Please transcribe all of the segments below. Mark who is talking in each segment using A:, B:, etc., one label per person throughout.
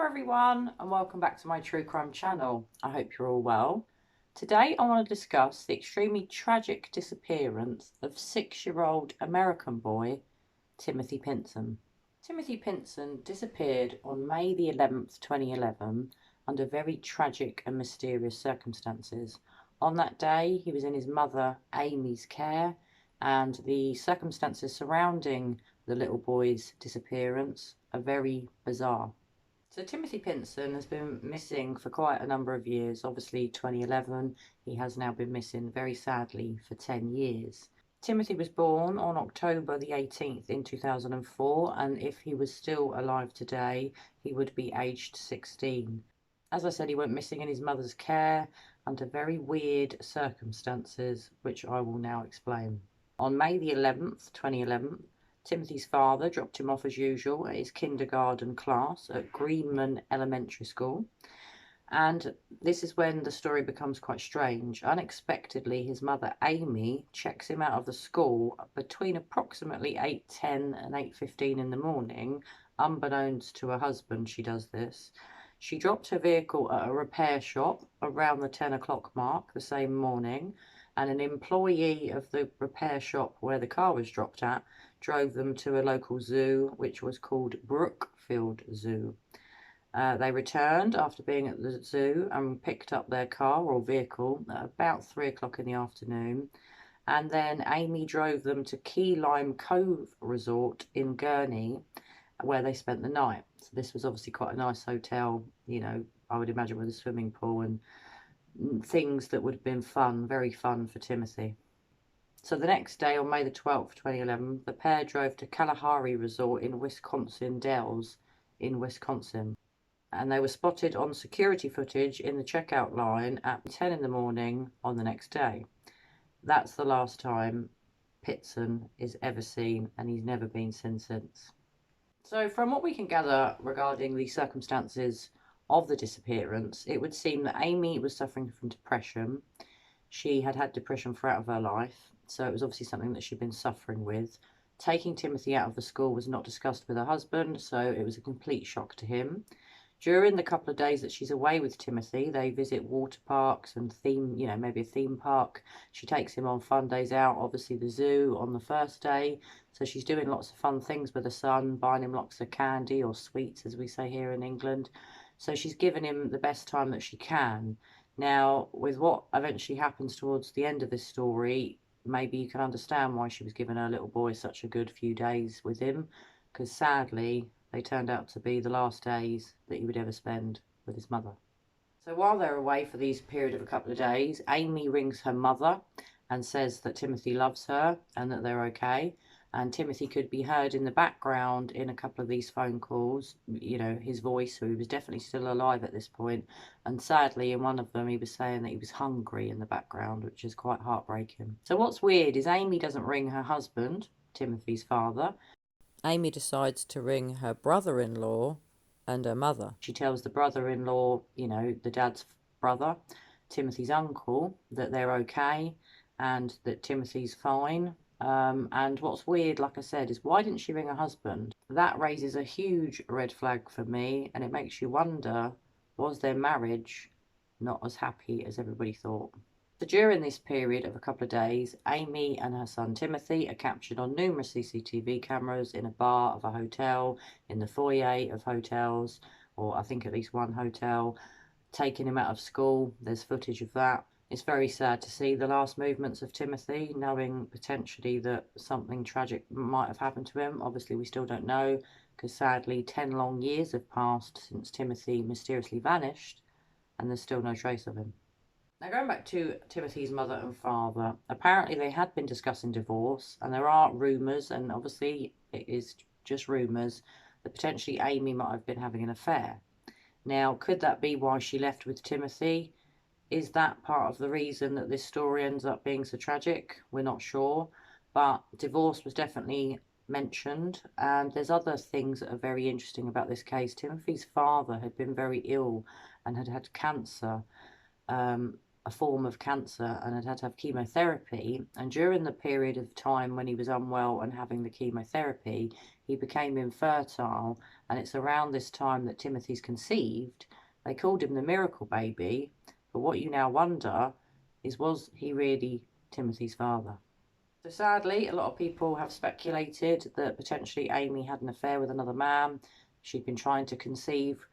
A: everyone, and welcome back to my true crime channel. I hope you're all well. Today I want to discuss the extremely tragic disappearance of 6-year-old American boy Timothy Pitzen. Timothy Pitzen disappeared on May the 11th, 2011 under very tragic and mysterious circumstances. On that day he was in his mother Amy's care, and the circumstances surrounding the little boy's disappearance are very bizarre. So Timothy Pitzen has been missing for quite a number of years. Obviously 2011, he has now been missing very sadly for 10 years. Timothy was born on October the 18th in 2004, and if he was still alive today, he would be aged 16. As I said, he went missing in his mother's care under very weird circumstances, which I will now explain. On May the 11th, 2011, Timothy's father dropped him off as usual at his kindergarten class at Greenman Elementary School. And this is when the story becomes quite strange. Unexpectedly, his mother Amy checks him out of the school between approximately 8:10 and 8:15 in the morning. Unbeknownst to her husband, she does this. She dropped her vehicle at a repair shop around the 10 o'clock mark the same morning, and an employee of the repair shop where the car was dropped at drove them to a local zoo, which was called Brookfield Zoo. They returned after being at the zoo and picked up their car or vehicle at about 3 o'clock in the afternoon. And then Amy drove them to Key Lime Cove Resort in Gurney, where they spent the night. So this was obviously quite a nice hotel, I would imagine, with a swimming pool and things that would have been fun, very fun for Timothy. So the next day, on May the 12th, 2011, the pair drove to Kalahari Resort in Wisconsin Dells in Wisconsin. And they were spotted on security footage in the checkout line at 10 in the morning on the next day. That's the last time Pitzen is ever seen, and he's never been seen since. So from what we can gather regarding the circumstances of the disappearance, it would seem that Amy was suffering from depression. She had had depression throughout her life, so it was obviously something that she'd been suffering with. Taking Timothy out of the school was not discussed with her husband, so it was a complete shock to him. During the couple of days that she's away with Timothy, they visit water parks and maybe a theme park. She takes him on fun days out, obviously the zoo on the first day. So she's doing lots of fun things with her son, buying him lots of candy or sweets, as we say here in England. So she's given him the best time that she can. Now, with what eventually happens towards the end of this story, maybe you can understand why she was giving her little boy such a good few days with him, because sadly, they turned out to be the last days that he would ever spend with his mother. So while they're away for these period of a couple of days, Amy rings her mother and says that Timothy loves her and that they're okay. And Timothy could be heard in the background in a couple of these phone calls, his voice, so he was definitely still alive at this point. And sadly, in one of them, he was saying that he was hungry in the background, which is quite heartbreaking. So what's weird is Amy doesn't ring her husband, Timothy's father. Amy decides to ring her brother-in-law and her mother. She tells the brother-in-law, the dad's brother, Timothy's uncle, that they're okay and that Timothy's fine. And what's weird, like I said, is why didn't she ring her husband? That raises a huge red flag for me, and it makes you wonder, was their marriage not as happy as everybody thought? So during this period of a couple of days, Amy and her son Timothy are captured on numerous CCTV cameras in a bar of a hotel, in the foyer of hotels, or I think at least one hotel, taking him out of school. There's footage of that. It's very sad to see the last movements of Timothy, knowing potentially that something tragic might have happened to him. Obviously, we still don't know, because sadly 10 long years have passed since Timothy mysteriously vanished, and there's still no trace of him. Now, going back to Timothy's mother and father, apparently they had been discussing divorce, and there are rumours, and obviously it is just rumours, that potentially Amy might have been having an affair. Now, could that be why she left with Timothy? Is that part of the reason that this story ends up being so tragic? We're not sure, but divorce was definitely mentioned, and there's other things that are very interesting about this case. Timothy's father had been very ill and had had cancer. a form of cancer and had to have chemotherapy. And during the period of time when he was unwell and having the chemotherapy, he became infertile. And it's around this time that Timothy's conceived. They called him the miracle baby. But what you now wonder is, was he really Timothy's father? So sadly, a lot of people have speculated that potentially Amy had an affair with another man. She'd been trying to conceive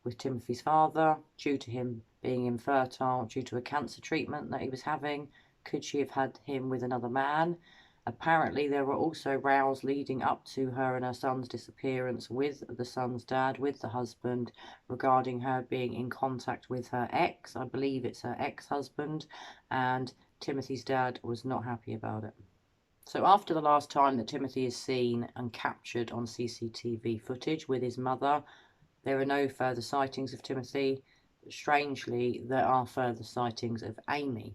A: with Timothy's father due to him being infertile due to a cancer treatment that he was having. Could she have had him with another man? Apparently, there were also rows leading up to her and her son's disappearance with the son's dad, with the husband, regarding her being in contact with her ex. I believe it's her ex-husband, and Timothy's dad was not happy about it. So after the last time that Timothy is seen and captured on CCTV footage with his mother, there are no further sightings of Timothy. But strangely, there are further sightings of Amy.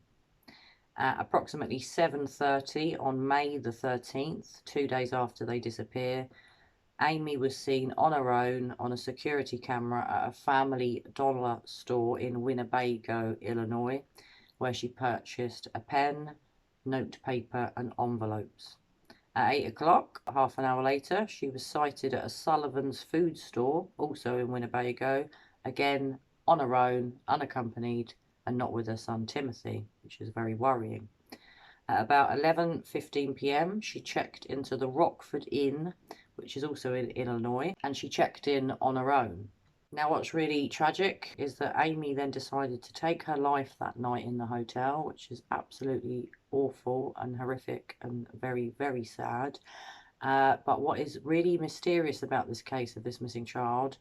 A: At approximately 7:30 on May the 13th, 2 days after they disappear, Amy was seen on her own on a security camera at a Family Dollar store in Winnebago, Illinois, where she purchased a pen, notepaper and envelopes. At 8 o'clock, half an hour later, she was sighted at a Sullivan's food store, also in Winnebago, again on her own, unaccompanied, and not with her son Timothy, which is very worrying. At about 11:15 p.m, she checked into the Rockford Inn, which is also in Illinois, and she checked in on her own. Now, what's really tragic is that Amy then decided to take her life that night in the hotel, which is absolutely awful and horrific and very, very sad. But what is really mysterious about this case of this missing child,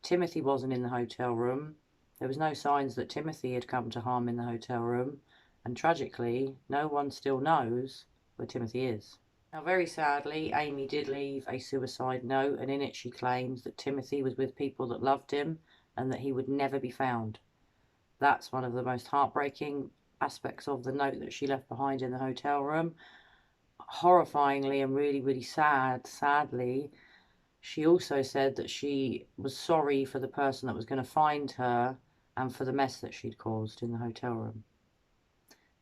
A: Timothy wasn't in the hotel room. There was no signs that Timothy had come to harm in the hotel room. And tragically, no one still knows where Timothy is. Now, very sadly, Amy did leave a suicide note, and in it she claims that Timothy was with people that loved him and that he would never be found. That's one of the most heartbreaking aspects of the note that she left behind in the hotel room. Horrifyingly and really, really sadly, she also said that she was sorry for the person that was going to find her and for the mess that she'd caused in the hotel room.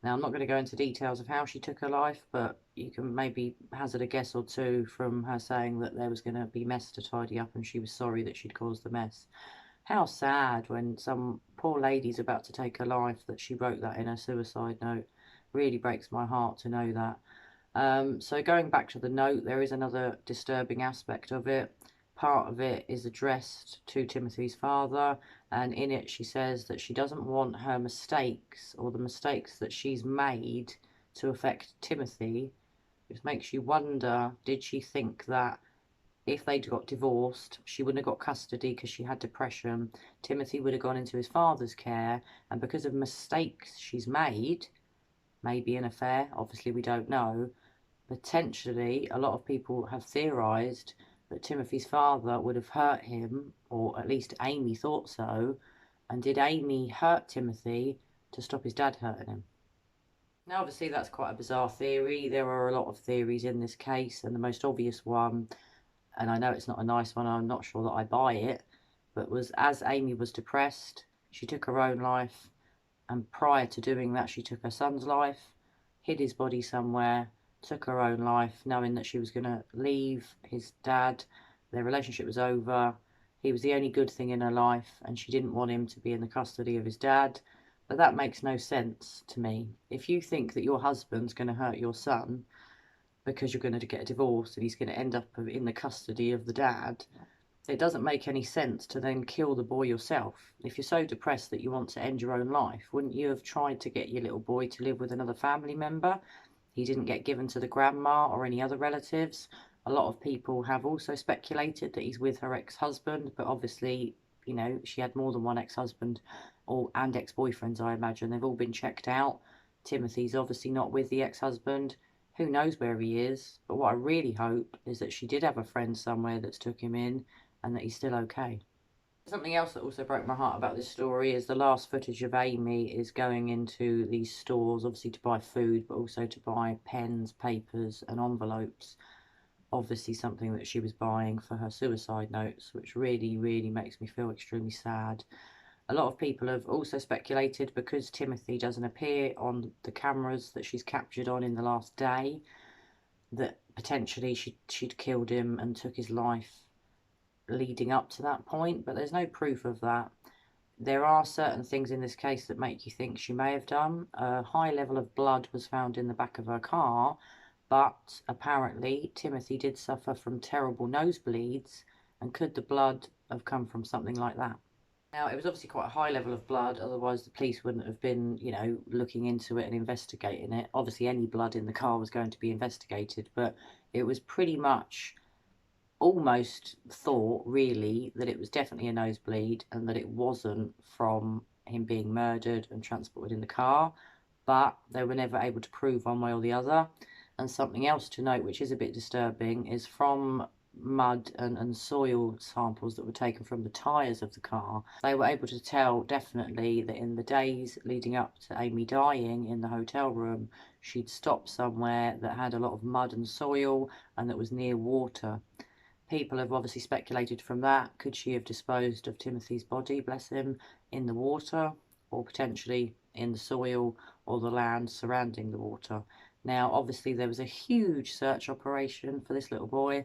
A: Now, I'm not going to go into details of how she took her life, but you can maybe hazard a guess or two from her saying that there was going to be mess to tidy up and she was sorry that she'd caused the mess. How sad when some poor lady's about to take her life that she wrote that in her suicide note. Really breaks my heart to know that. So going back to the note, there is another disturbing aspect of it. Part of it is addressed to Timothy's father, and in it she says that she doesn't want her mistakes or the mistakes that she's made to affect Timothy. It makes you wonder, did she think that if they'd got divorced, she wouldn't have got custody because she had depression, Timothy would have gone into his father's care, and because of mistakes she's made, maybe an affair, obviously we don't know, potentially a lot of people have theorised that Timothy's father would have hurt him, or at least Amy thought so. And did Amy hurt Timothy to stop his dad hurting him? Now, obviously, that's quite a bizarre theory. There are a lot of theories in this case, and the most obvious one, and I know it's not a nice one, I'm not sure that I buy it, but was as Amy was depressed, she took her own life, and prior to doing that, she took her son's life, hid his body somewhere, took her own life, knowing that she was going to leave his dad. Their relationship was over. He was the only good thing in her life, and she didn't want him to be in the custody of his dad. But that makes no sense to me. If you think that your husband's going to hurt your son because you're going to get a divorce and he's going to end up in the custody of the dad, it doesn't make any sense to then kill the boy yourself. If you're so depressed that you want to end your own life, wouldn't you have tried to get your little boy to live with another family member? He didn't get given to the grandma or any other relatives. A lot of people have also speculated that he's with her ex-husband, but obviously, you know, she had more than one ex-husband and ex-boyfriends, I imagine. They've all been checked out. Timothy's obviously not with the ex-husband. Who knows where he is? But what I really hope is that she did have a friend somewhere that's took him in and that he's still okay. Something else that also broke my heart about this story is the last footage of Amy is going into these stores, obviously to buy food, but also to buy pens, papers and envelopes. Obviously something that she was buying for her suicide notes, which really, really makes me feel extremely sad. A lot of people have also speculated, because Timothy doesn't appear on the cameras that she's captured on in the last day, that potentially she'd killed him and took his life leading up to that point, but there's no proof of that. There are certain things in this case that make you think she may have done. A high level of blood was found in the back of her car, but apparently Timothy did suffer from terrible nosebleeds, and could the blood have come from something like that? Now, it was obviously quite a high level of blood, otherwise the police wouldn't have been, looking into it and investigating it. Obviously, any blood in the car was going to be investigated, but it was pretty much almost thought, really, that it was definitely a nosebleed and that it wasn't from him being murdered and transported in the car, but they were never able to prove one way or the other. And something else to note, which is a bit disturbing, is from mud and soil samples that were taken from the tyres of the car, they were able to tell definitely that in the days leading up to Amy dying in the hotel room, she'd stopped somewhere that had a lot of mud and soil and that was near water. People have obviously speculated from that, could she have disposed of Timothy's body, bless him, in the water, or potentially in the soil or the land surrounding the water? Now, obviously, there was a huge search operation for this little boy.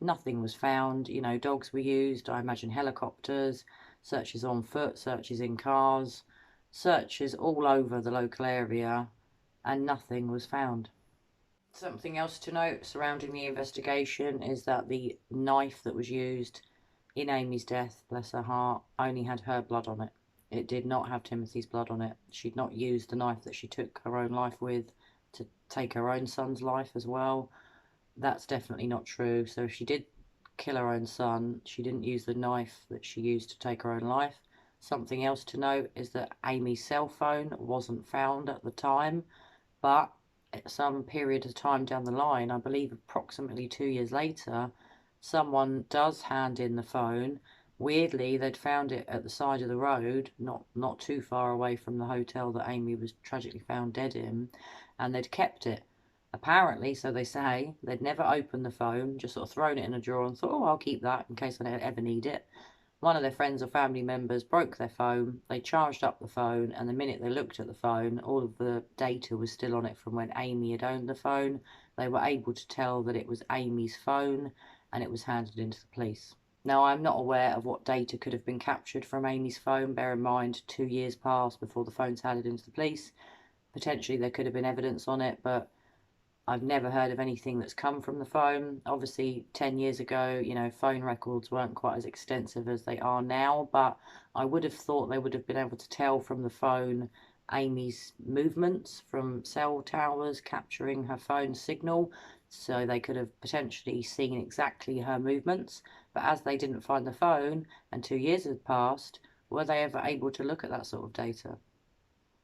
A: Nothing was found. Dogs were used, I imagine helicopters, searches on foot, searches in cars, searches all over the local area, and nothing was found. Something else to note surrounding the investigation is that the knife that was used in Amy's death, bless her heart, only had her blood on it. It did not have Timothy's blood on it. She'd not used the knife that she took her own life with to take her own son's life as well. That's definitely not true. So if she did kill her own son, she didn't use the knife that she used to take her own life. Something else to note is that Amy's cell phone wasn't found at the time, but at some period of time down the line, I believe approximately 2 years later, someone does hand in the phone. Weirdly, they'd found it at the side of the road, not too far away from the hotel that Amy was tragically found dead in, and they'd kept it. Apparently, so they say, they'd never opened the phone, just sort of thrown it in a drawer and thought, oh, I'll keep that in case I ever need it. One of their friends or family members broke their phone, they charged up the phone, and the minute they looked at the phone, all of the data was still on it from when Amy had owned the phone. They were able to tell that it was Amy's phone, and it was handed into the police. Now, I'm not aware of what data could have been captured from Amy's phone. Bear in mind, 2 years passed before the phone's handed into the police. Potentially there could have been evidence on it, but I've never heard of anything that's come from the phone. Obviously, 10 years ago, phone records weren't quite as extensive as they are now, but I would have thought they would have been able to tell from the phone Amy's movements from cell towers capturing her phone signal, so they could have potentially seen exactly her movements. But as they didn't find the phone and 2 years had passed, were they ever able to look at that sort of data?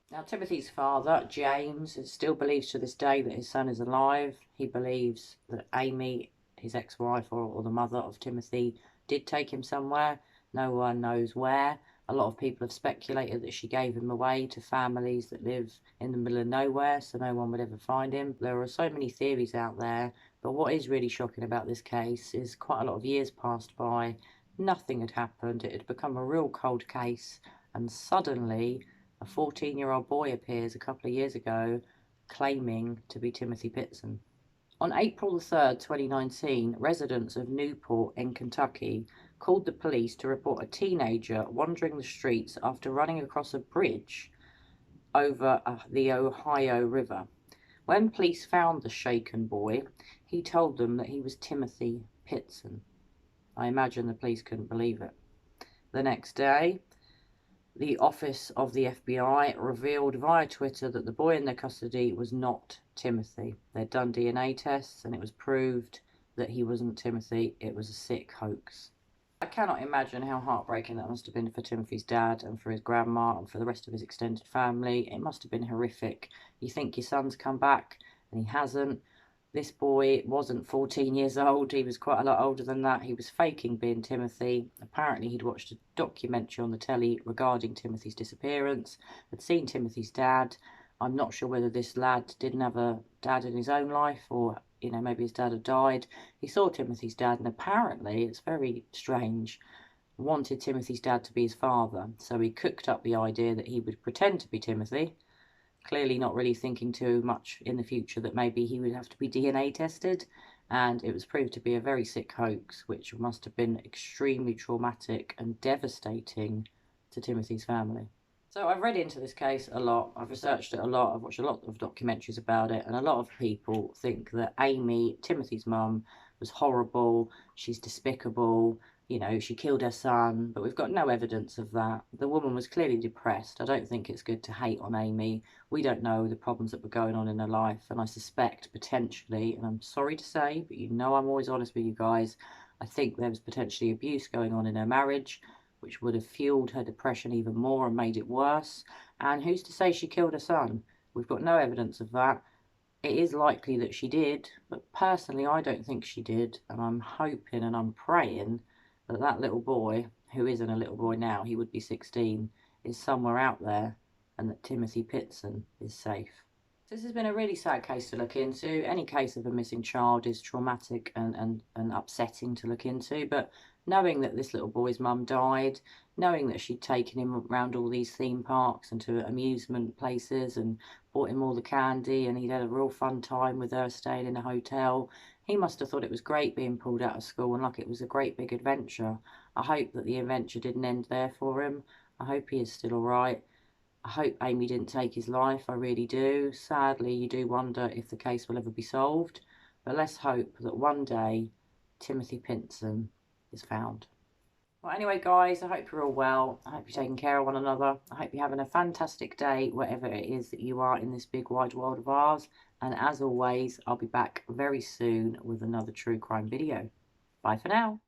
A: Now, Timothy's father, James, still believes to this day that his son is alive. He believes that Amy, his ex-wife or the mother of Timothy, did take him somewhere. No one knows where. A lot of people have speculated that she gave him away to families that live in the middle of nowhere, so no one would ever find him. There are so many theories out there, but what is really shocking about this case is quite a lot of years passed by, nothing had happened, it had become a real cold case, and suddenly a 14-year-old boy appears a couple of years ago claiming to be Timmothy Pitzen. On April the 3rd, 2019, residents of Newport in Kentucky called the police to report a teenager wandering the streets after running across a bridge over the Ohio River. When police found the shaken boy, he told them that he was Timmothy Pitzen. I imagine the police couldn't believe it. The next day, the office of the FBI revealed via Twitter that the boy in their custody was not Timothy. They'd done DNA tests and it was proved that he wasn't Timothy. It was a sick hoax. I cannot imagine how heartbreaking that must have been for Timothy's dad and for his grandma and for the rest of his extended family. It must have been horrific. You think your son's come back and he hasn't. This boy wasn't 14 years old, he was quite a lot older than that. He was faking being Timothy. Apparently he'd watched a documentary on the telly regarding Timothy's disappearance, had seen Timothy's dad. I'm not sure whether this lad didn't have a dad in his own life or, maybe his dad had died. He saw Timothy's dad and apparently, it's very strange, wanted Timothy's dad to be his father, so he cooked up the idea that he would pretend to be Timothy, clearly not really thinking too much in the future that maybe he would have to be DNA tested, and it was proved to be a very sick hoax, which must have been extremely traumatic and devastating to Timothy's family. So I've read into this case a lot, I've researched it a lot, I've watched a lot of documentaries about it, and a lot of people think that Amy, Timothy's mum, was horrible, she's despicable, you know, she killed her son, but we've got no evidence of that. The woman was clearly depressed. I don't think it's good to hate on Amy. We don't know the problems that were going on in her life, and I suspect potentially, and I'm sorry to say, but you know I'm always honest with you guys, I think there was potentially abuse going on in her marriage, which would have fueled her depression even more and made it worse. And who's to say she killed her son? We've got no evidence of that. It is likely that she did, but personally I don't think she did, and I'm hoping and I'm praying that that little boy, who isn't a little boy now, he would be 16, is somewhere out there, and that Timothy Pitzen is safe. This has been a really sad case to look into. Any case of a missing child is traumatic and upsetting to look into, but knowing that this little boy's mum died, knowing that she'd taken him around all these theme parks and to amusement places and bought him all the candy, and he'd had a real fun time with her staying in a hotel, he must have thought it was great being pulled out of school and like it was a great big adventure. I hope that the adventure didn't end there for him. I hope he is still all right. I hope Amy didn't take his life, I really do. Sadly, you do wonder if the case will ever be solved, but let's hope that one day Timothy Pitzen is found. Well, anyway, guys, I hope you're all well. I hope you're taking care of one another. I hope you're having a fantastic day, wherever it is that you are in this big wide world of ours. And as always, I'll be back very soon with another true crime video. Bye for now.